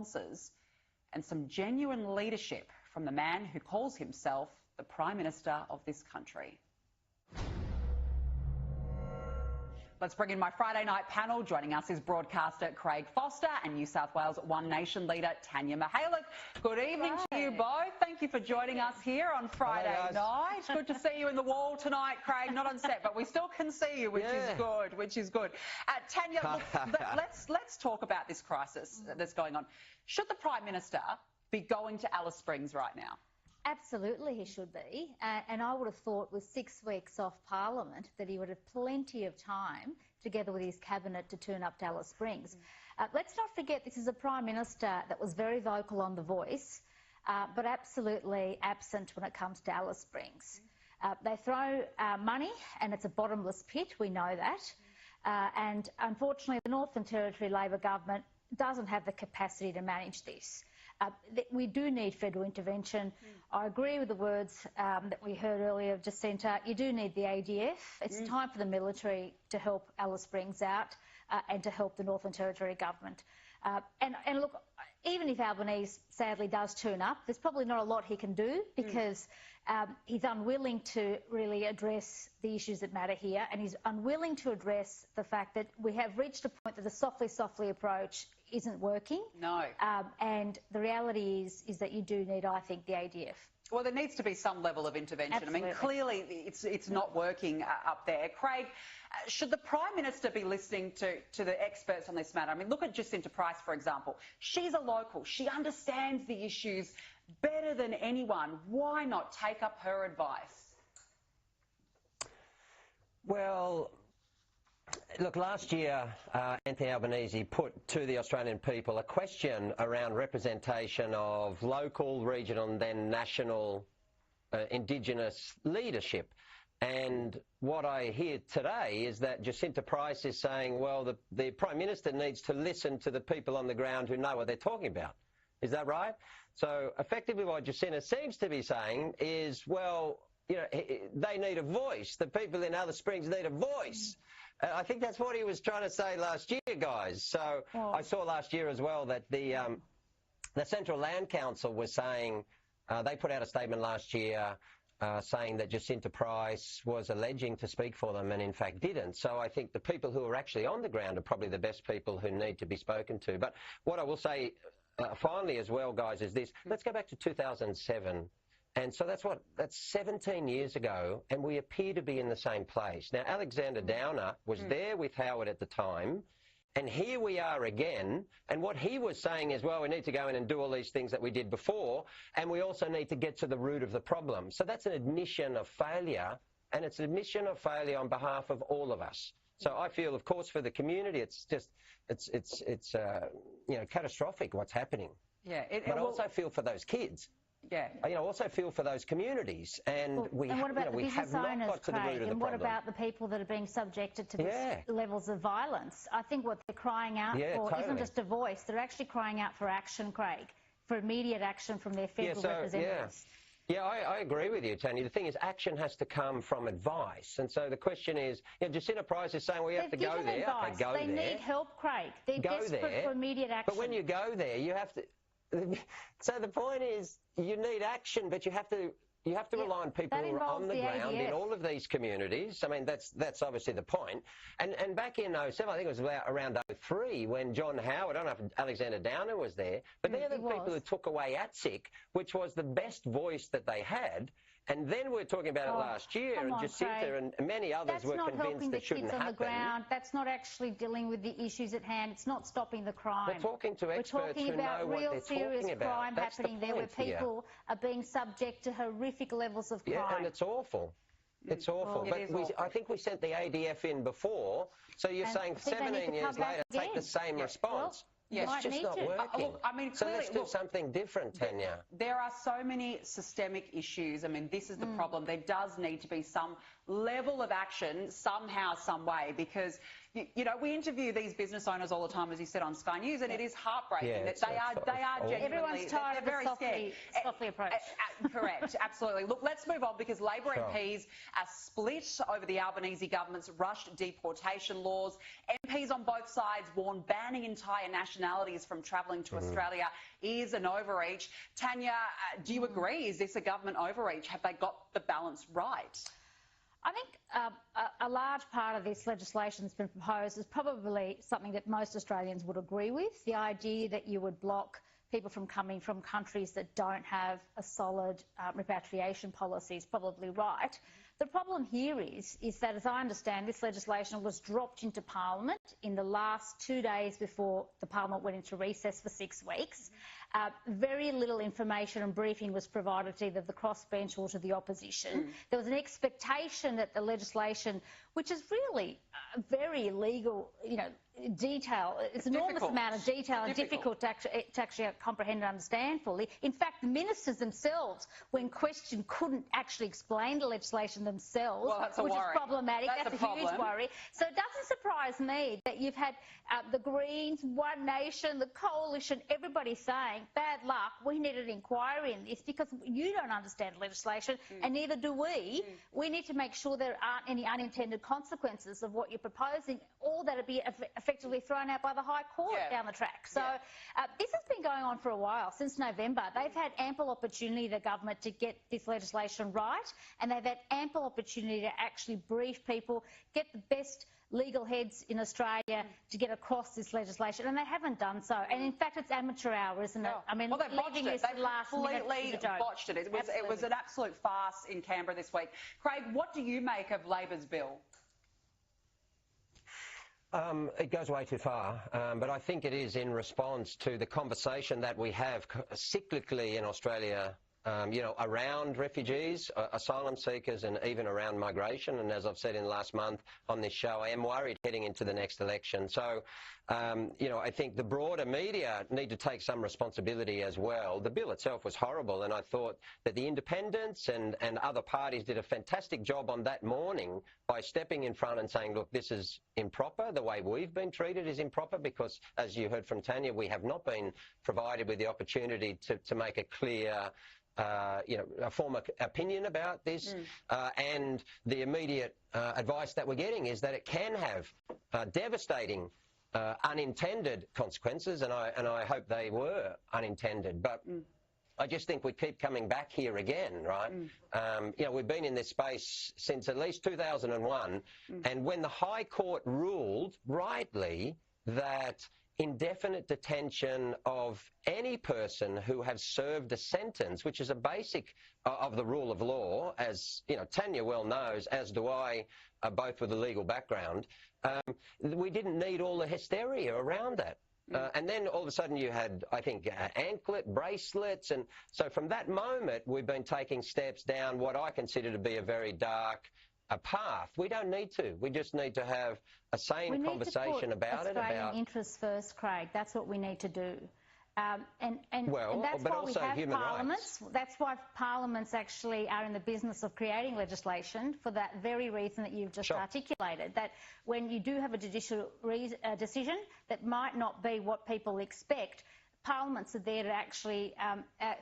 responses and some genuine leadership from the man who calls himself the Prime Minister of this country. Let's bring in my Friday night panel. Joining us is broadcaster Craig Foster and New South Wales One Nation Leader Tania Mihailuk. Good evening to you both. Thank you for joining us here on Friday night. Good to see you in the wall tonight, Craig. Not on set, but we still can see you, which is good. Tania, look, let's talk about this crisis that's going on. Should the Prime Minister be going to Alice Springs right now? Absolutely he should be, and I would have thought with 6 weeks off Parliament that he would have plenty of time together with his cabinet to turn up to Alice Springs. Let's not forget this is a Prime Minister that was very vocal on The Voice, but absolutely absent when it comes to Alice Springs. They throw money and it's a bottomless pit, we know that, and unfortunately the Northern Territory Labor government doesn't have the capacity to manage this. We do need federal intervention. I agree with the words that we heard earlier of Jacinta. You do need the ADF. It's time for the military to help Alice Springs out and to help the Northern Territory government. And look, even if Albanese sadly does turn up, there's probably not a lot he can do because he's unwilling to really address the issues that matter here, and he's unwilling to address the fact that we have reached a point that the softly approach isn't working. No. And the reality is that you do need, I think, the ADF. Well, there needs to be some level of intervention. Absolutely. I mean, clearly it's not working up there. Craig, should the Prime Minister be listening to the experts on this matter? I mean, look at Jacinta Price, for example. She's a local. She understands the issues better than anyone. Why not take up her advice? Well, look, last year, Anthony Albanese put to the Australian people a question around representation of local, regional and then national Indigenous leadership. And what I hear today is that Jacinta Price is saying, well, the Prime Minister needs to listen to the people on the ground who know what they're talking about. Is that right? So effectively what Jacinta seems to be saying is, well, you know, they need a voice. The people in Alice Springs need a voice. I think that's what he was trying to say last year, guys. So I saw last year as well that the Central Land Council was saying, they put out a statement last year saying that Jacinta Price was alleging to speak for them and in fact didn't. So I think the people who are actually on the ground are probably the best people who need to be spoken to. But what I will say finally as well, guys, is this. Let's go back to 2007. And so that's 17 years ago, and we appear to be in the same place. Now, Alexander Downer was there with Howard at the time, and here we are again, and what he was saying is, well, we need to go in and do all these things that we did before, and we also need to get to the root of the problem. So that's an admission of failure, and it's an admission of failure on behalf of all of us. So I feel, of course, for the community, it's you know, catastrophic what's happening. Yeah. But I also feel for those kids. Yeah. You know, also feel for those communities, and we have not got to the root of the problem. And what about the people that are being subjected to these levels of violence? I think what they're crying out for isn't just a voice. They're actually crying out for action, Craig, for immediate action from their federal representatives. Yeah, I agree with you, Tanya. The thing is, action has to come from advice. And so the question is, you know, Jacinta Price is saying, well, you have to go there. Okay, go there. They need help, Craig. They're desperate for immediate action. But when you go there, you have to... So the point is, you need action, but you have to rely on people who are on the ground in all of these communities. I mean, that's obviously the point. And back in 07, I think it was around 03, when John Howard, I don't know if Alexander Downer was there, but they're the people who took away ATSIC, which was the best voice that they had. And then we're talking about it last year, and Jacinta and many others were convinced it shouldn't happen. That's not helping the kids on the ground. That's not actually dealing with the issues at hand. It's not stopping the crime. We're talking to experts who know what they're talking about. We're talking about real serious crime happening there, where people are being subject to horrific levels of crime. Yeah, and it's awful. It's awful. But I think we sent the ADF in before, so you're saying 17 years later, take the same response. It's just not working. Look, I mean, so let's do something different, Tanya. There are so many systemic issues. I mean, this is the problem. There does need to be some level of action somehow, some way, because you know, we interview these business owners all the time, as you said, on Sky News, and it is heartbreaking that they are genuinely... Everyone's tired of the softly approach. Correct, absolutely. Look, let's move on, because Labor MPs are split over the Albanese government's rushed deportation laws. MPs on both sides warn banning entire nationalities from travelling to Australia is an overreach. Tania, do you agree? Is this a government overreach? Have they got the balance right? I think a large part of this legislation that's been proposed is probably something that most Australians would agree with. The idea that you would block people from coming from countries that don't have a solid repatriation policy is probably right. The problem here is that, as I understand, this legislation was dropped into Parliament in the last 2 days before the Parliament went into recess for 6 weeks. Very little information and briefing was provided to either the crossbench or to the opposition. There was an expectation that the legislation, which is really very legal, you know, detail. It's an enormous amount of detail and difficult to actually comprehend and understand fully. In fact, the ministers themselves, when questioned, couldn't actually explain the legislation themselves, which is problematic. That's a huge worry. So it doesn't surprise me that you've had the Greens, One Nation, the Coalition, everybody saying, bad luck, we need an inquiry in this because you don't understand legislation and neither do we. We need to make sure there aren't any unintended consequences of what you're proposing, or that it be effectively thrown out by the High Court down the track. So this has been going on for a while, since November. They've had ample opportunity, the government, to get this legislation right, and they've had ample opportunity to actually brief people, get the best legal heads in Australia to get across this legislation, and they haven't done so. And in fact, it's amateur hour, isn't it? I mean, well, they botched it. They completely botched it. It was an absolute farce in Canberra this week. Craig, what do you make of Labor's bill? It goes way too far, but I think it is in response to the conversation that we have cyclically in Australia, you know, around refugees, asylum seekers, and even around migration. And as I've said in the last month on this show, I am worried heading into the next election. So, you know, I think the broader media need to take some responsibility as well. The bill itself was horrible, and I thought that the independents and other parties did a fantastic job on that morning by stepping in front and saying, look, this is improper. The way we've been treated is improper because, as you heard from Tania, we have not been provided with the opportunity to make a clear you know, a form of opinion about this, and the immediate advice that we're getting is that it can have devastating unintended consequences, and I hope they were unintended. But I just think we keep coming back here again, right? You know, we've been in this space since at least 2001, and when the High Court ruled rightly that indefinite detention of any person who has served a sentence, which is a basic of the rule of law, as you know, Tania well knows, as do I, both with a legal background, we didn't need all the hysteria around that. And then all of a sudden you had, I think, anklet, bracelets, and so from that moment we've been taking steps down what I consider to be a very dark path. We don't need to. We just need to have a sane conversation about it. Australian interests first, Craig. That's what we need to do. And that's but why also we have human parliaments. rights. That's why parliaments actually are in the business of creating legislation, for that very reason that you've just articulated, that when you do have a judicial decision that might not be what people expect, parliaments are there to actually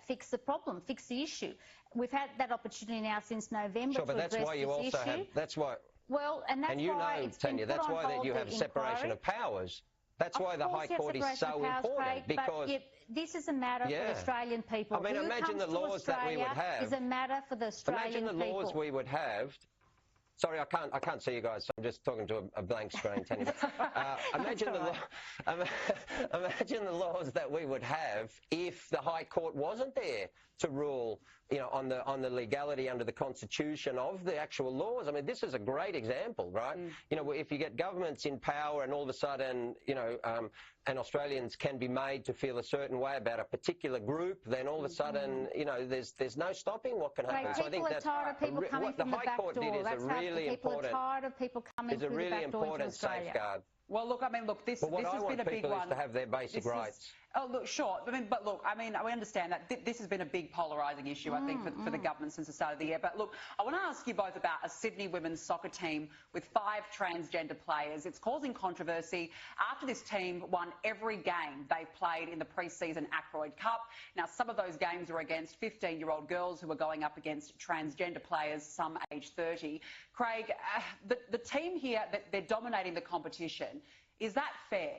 fix the problem, fix the issue. We've had that opportunity now since November to address this issue. But that's why you also have... That's why... Well, and that's why it's been put on hold. And you know, Tania, that's why that you have separation of powers. That's why the High Court is so important, because... But this is a matter for the Australian people. I mean, imagine the laws that we would have. Is a matter for the Australian people. Imagine the laws we would have. Sorry, I can't see you guys, so I'm just talking to a blank screen, Tania. Imagine the laws that we would have if the High Court wasn't there to rule, you know, on the legality under the Constitution of the actual laws. I mean, this is a great example, right? You know, if you get governments in power and all of a sudden, you know, and Australians can be made to feel a certain way about a particular group, then all of a sudden, you know, there's no stopping what can happen. Right, so I think that's what the High Court did is a really important. People are tired of people coming through the back door into Australia. Safeguard. Well, look, I mean, look, this has been a big one. What I want people is to have their basic rights. Oh, look, sure. I mean, we understand that this has been a big polarising issue, I think, for the government since the start of the year. But look, I want to ask you both about a Sydney women's soccer team with 5 transgender players. It's causing controversy after this team won every game they played in the pre-season Ackroyd Cup. Now, some of those games were against 15-year-old girls who were going up against transgender players, some aged 30. Craig, the team here, they're dominating the competition. Is that fair?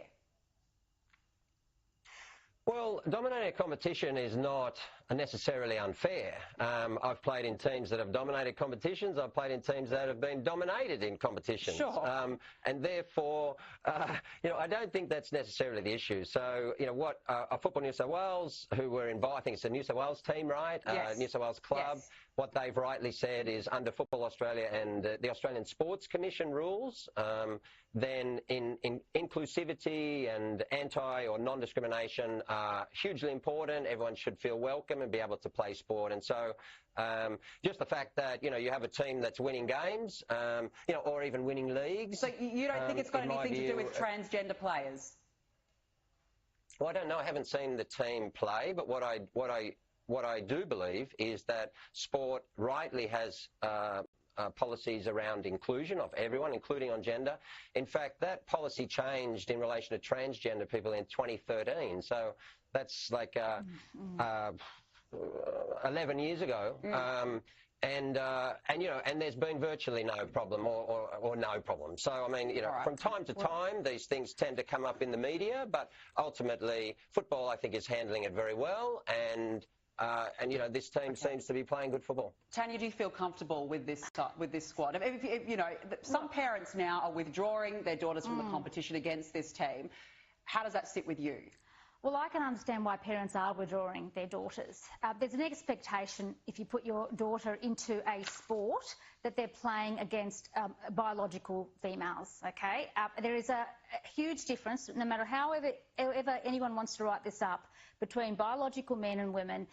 Well, dominating a competition is not necessarily unfair. I've played in teams that have dominated competitions. I've played in teams that have been dominated in competitions. Sure. And therefore, I don't think that's necessarily the issue. So, what a Football New South Wales, who were involved, I think it's a New South Wales team, right? Yes. New South Wales club. Yes. What they've rightly said is under Football Australia and the Australian Sports Commission rules, then in inclusivity and anti or non-discrimination are hugely important. Everyone should feel welcome and be able to play sport. And so just the fact that, you have a team that's winning games, or even winning leagues. So you don't think it's got anything to do with transgender players? Well, I don't know. I haven't seen the team play, but what I do believe is that sport rightly has policies around inclusion of everyone, including on gender. In fact, that policy changed in relation to transgender people in 2013. So that's like 11 years ago. And there's been virtually no problem or no problem. So, I mean, Right. from time to time, these things tend to come up in the media, but ultimately, football, I think, is handling it very well. And this team seems to be playing good football. Tania, do you feel comfortable with this squad? Some parents now are withdrawing their daughters from the competition against this team. How does that sit with you? Well, I can understand why parents are withdrawing their daughters. There's an expectation if you put your daughter into a sport that they're playing against biological females, okay? There is a huge difference, no matter however anyone wants to write this up, between biological men and women.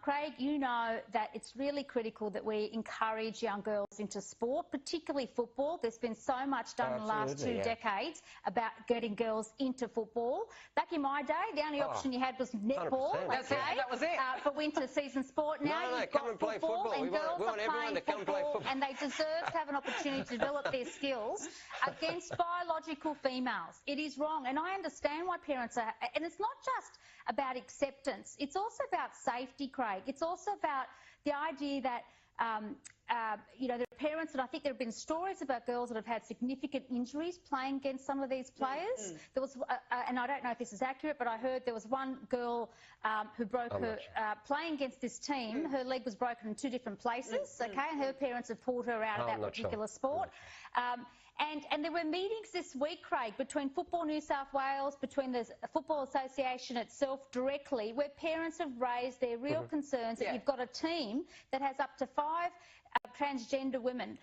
Craig, you know that it's really critical that we encourage young girls into sport, particularly football. There's been so much done in the last 2 decades about getting girls into football. Back in my day, the only option you had was netball, 100%. okay? That was it. For winter season sport. Now you've got come and play football. and We girls want are everyone playing to come play football. and they deserve to have an opportunity to develop their skills against biological females. It is wrong, and I understand why parents are, and it's not just about acceptance, it's also about safety, Craig. It's also about the idea that there are parents, and I think there have been stories about girls that have had significant injuries playing against some of these players. There was, and I don't know if this is accurate, but I heard there was one girl who broke her, playing against this team, her leg was broken in 2 different places, okay, and her parents have pulled her out of that particular sport. And there were meetings this week, Craig, between Football New South Wales, between the Football Association itself directly, where parents have raised their real concerns that you've got a team that has up to 5 transgender women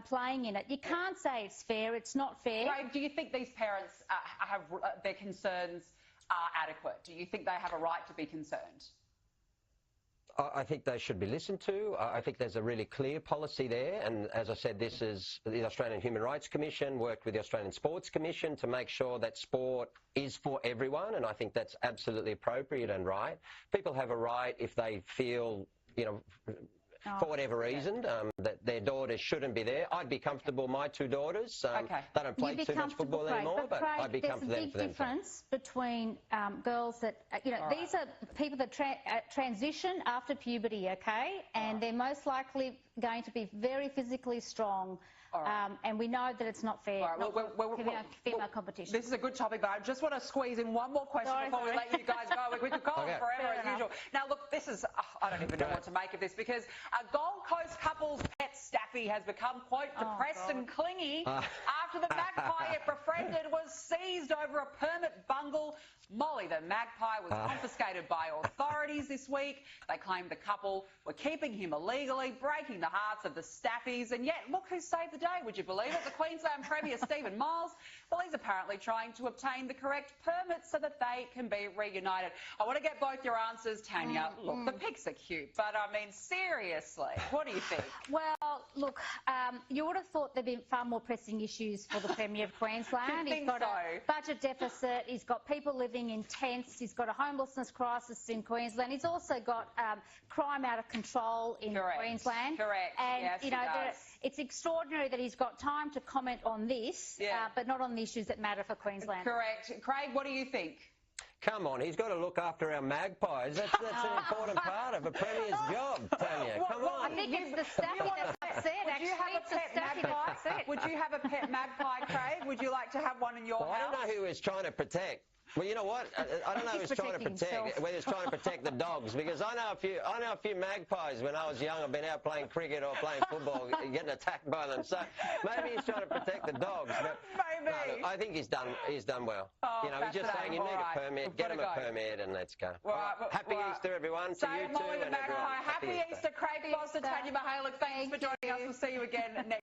playing in it. You can't say it's fair. It's not fair. Craig, do you think these parents have their concerns are adequate? Do you think they have a right to be concerned? I think they should be listened to. I think there's a really clear policy there. And as I said, this is the Australian Human Rights Commission worked with the Australian Sports Commission to make sure that sport is for everyone. And I think that's absolutely appropriate and right. People have a right if they feel, for whatever reason, that their daughters shouldn't be there. I'd be comfortable, my 2 daughters, they don't play too much football anymore, but Craig, I'd be comfortable for them. There's a big difference between girls that, these are people that transition after puberty, okay? And they're most likely going to be very physically strong. And we know that it's not fair, female competition. This is a good topic, but I just want to squeeze in one more question before we let you guys go. We could go on forever as usual. Now, look, this is, I don't even know what to make of this, because a Gold Coast couple's pet Staffy has become, quote, depressed and clingy after the magpie it befriended was seized over a permit bungle. Molly, the magpie, was confiscated by authorities this week. They claimed the couple were keeping him illegally, breaking the hearts of the Staffies, and yet, look who saved the day, would you believe it? The Queensland Premier, Stephen Miles. Well, he's apparently trying to obtain the correct permits so that they can be reunited. I want to get both your answers, Tania. Look, the pics are cute, but I mean, seriously, what do you think? Well, look, you would have thought there'd be far more pressing issues for the Premier of Queensland. He's got a budget deficit, he's got people living living in tents. He's got a homelessness crisis in Queensland. He's also got crime out of control in Queensland. Correct. And, yes, you know, it's extraordinary that he's got time to comment on this, but not on the issues that matter for Queensland. Correct. Craig, what do you think? Come on, he's got to look after our magpies. That's an important part of a premier's job, Tanya. Come on. I think it's the staffy that's upset, Would you have a pet magpie? Would you have a pet magpie, Craig? Would you like to have one in your house? I don't know who he's trying to protect. Well, you know what? I don't know who he's trying to protect. Whether he's trying to protect the dogs, because I know a few magpies when I was young. I've been out playing cricket or playing football, getting attacked by them. So maybe he's trying to protect the dogs. But maybe. No, look, I think he's done well. Oh, you know, he's just saying you need a permit, get him a permit, and let's go. Happy Easter, everyone. To you too, and everyone. Happy Easter, Craig Foster, Tania Mihailuk. Thanks for joining us. We'll see you again next.